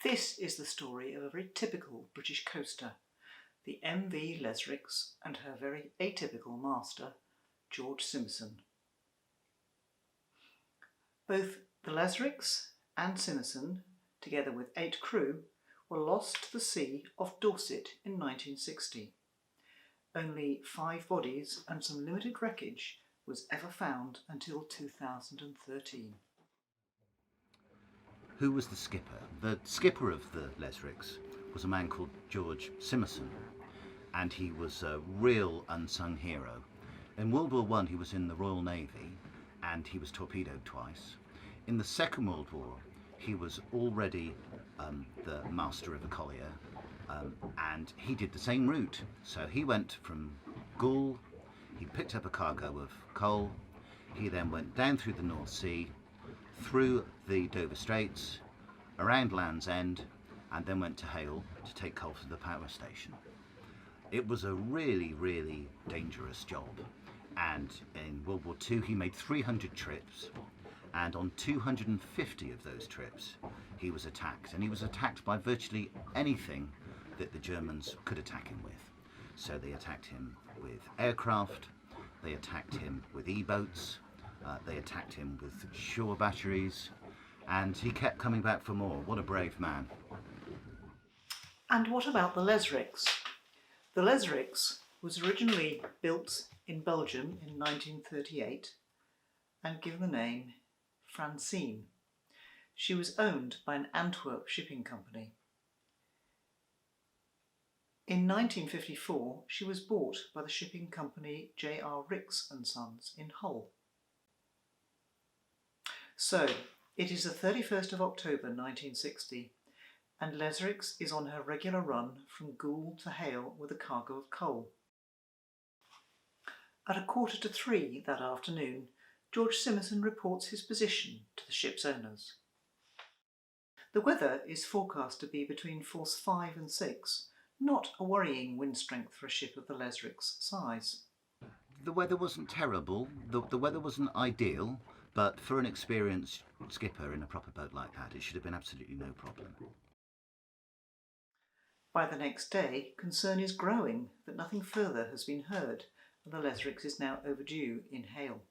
This is the story of a very typical British coaster, the MV Lesrix and her very atypical master, George Simison. Both the Lesrix and Simison, together with 8 crew, were lost to the sea off Dorset in 1960. Only 5 bodies and some limited wreckage was ever found until 2013. Who was the skipper? The skipper of the Lesrix was a man called George Simison, and he was a real unsung hero. In World War I he was in the Royal Navy and he was torpedoed twice. In the Second World War he was already the master of a collier, and he did the same route. So he went from Gaul, he picked up a cargo of coal, he then went down through the North Sea, through the Dover Straits, around Land's End, and then went to Hale to take coal to the power station. It was a really, really dangerous job, and in World War II he made 300 trips, and on 250 of those trips he was attacked, and he was attacked by virtually anything that the Germans could attack him with. So they attacked him with aircraft, they attacked him with E-boats, they attacked him with shore batteries, and he kept coming back for more. What a brave man. And what about the Lesrix? The Lesrix was originally built in Belgium in 1938 and given the name Francine. She was owned by an Antwerp shipping company. In 1954 she was bought by the shipping company J.R. Rix and Sons in Hull. So, it is the 31st of October 1960 and Lesrix is on her regular run from Goole to Hale with a cargo of coal. At 2:45 that afternoon, George Simison reports his position to the ship's owners. The weather is forecast to be between force 5 and 6, not a worrying wind strength for a ship of the Lesrix size. The weather wasn't terrible, the weather wasn't ideal, but for an experienced skipper in a proper boat like that, it should have been absolutely no problem. By the next day, concern is growing that nothing further has been heard and the Lesrix is now overdue in Hale.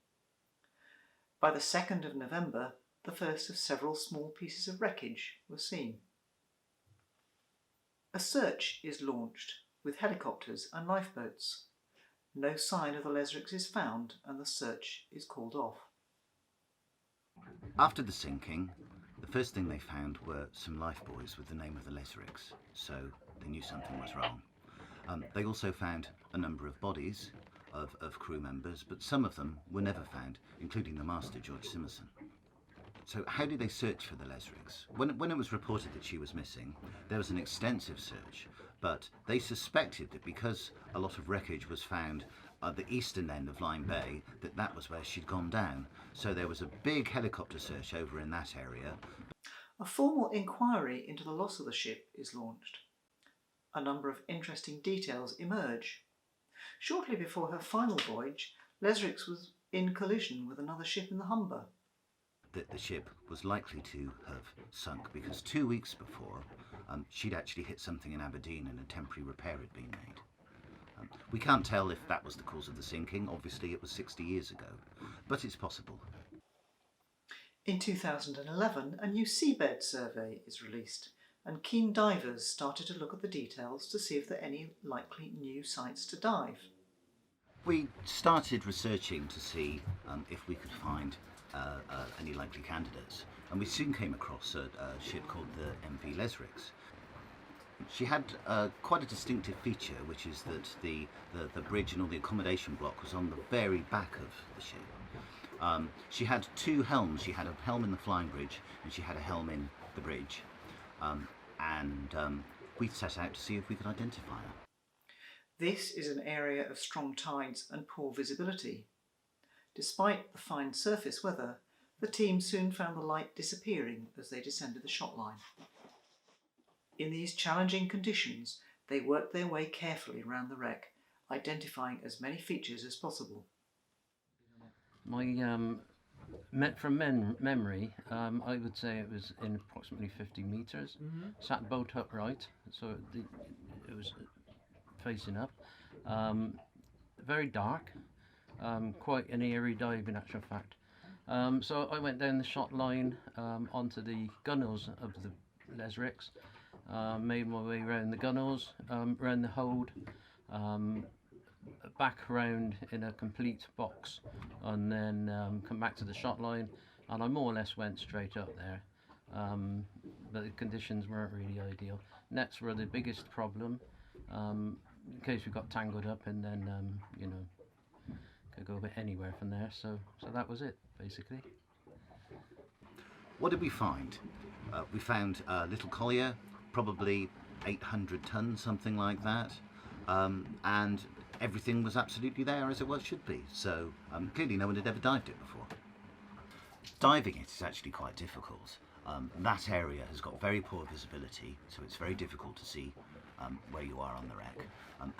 By the 2nd of November, the first of several small pieces of wreckage were seen. A search is launched with helicopters and lifeboats. No sign of the Lesrix is found and the search is called off. After the sinking, the first thing they found were some lifebuoys with the name of the Lesrix, so they knew something was wrong. They also found a number of bodies of crew members, but some of them were never found, including the master, George Simison. So how did they search for the Lesrix? When it was reported that she was missing, there was an extensive search, but they suspected that because a lot of wreckage was found at the eastern end of Lyme Bay, that was where she'd gone down. So there was a big helicopter search over in that area. A formal inquiry into the loss of the ship is launched. A number of interesting details emerge. Shortly before her final voyage, Lesrix was in collision with another ship in the Humber. That the ship was likely to have sunk because 2 weeks before she'd actually hit something in Aberdeen and a temporary repair had been made. We can't tell if that was the cause of the sinking. Obviously it was 60 years ago, but it's possible. In 2011, a new seabed survey is released and keen divers started to look at the details to see if there are any likely new sites to dive. We started researching to see if we could find any likely candidates, and we soon came across a ship called the MV Lesrix. She had quite a distinctive feature, which is that the bridge and all the accommodation block was on the very back of the ship. She had 2 helms. She had a helm in the flying bridge and she had a helm in the bridge, and we set out to see if we could identify her. This is an area of strong tides and poor visibility. Despite the fine surface weather, the team soon found the light disappearing as they descended the shot line. In these challenging conditions, they worked their way carefully around the wreck, identifying as many features as possible. My From memory, I would say it was in approximately 50 metres. Sat boat upright, so it was facing up. Very dark, quite an eerie dive in actual fact. So I went down the shot line onto the gunnels of the Lesrix, made my way around the gunnels, around the hold, back round in a complete box, and then come back to the shot line, and I more or less went straight up there. But the conditions weren't really ideal. Nets were the biggest problem, in case we got tangled up, and then could go a bit anywhere from there. So that was it basically. What did we find? We found a little collier, probably 800 tons, something like that, and everything was absolutely there as it should be. So clearly no one had ever dived it before. Diving it is actually quite difficult. That area has got very poor visibility, so it's very difficult to see where you are on the wreck.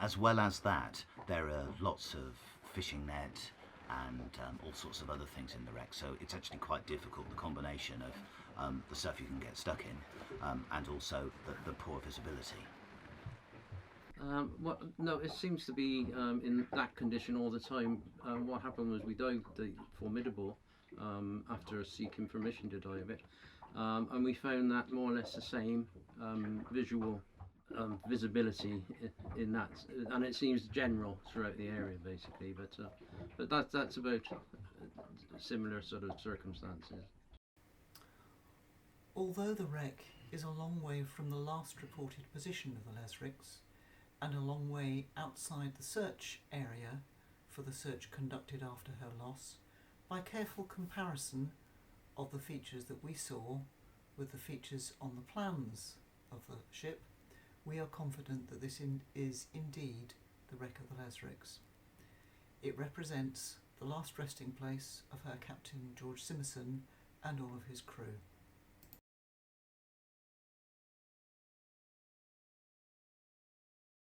As well as that, there are lots of fishing net and all sorts of other things in the wreck, so it's actually quite difficult, the combination of the stuff you can get stuck in and also the poor visibility. No, it seems to be in that condition all the time. What happened was we dived the Formidable after seeking permission to dive it, and we found that more or less the same visual visibility in that, and it seems general throughout the area basically. But that's about similar sort of circumstances. Although the wreck is a long way from the last reported position of the Lesrix, and a long way outside the search area for the search conducted after her loss, by careful comparison of the features that we saw with the features on the plans of the ship, we are confident that this is indeed the wreck of the Lesrix. It represents the last resting place of her captain George Simison and all of his crew.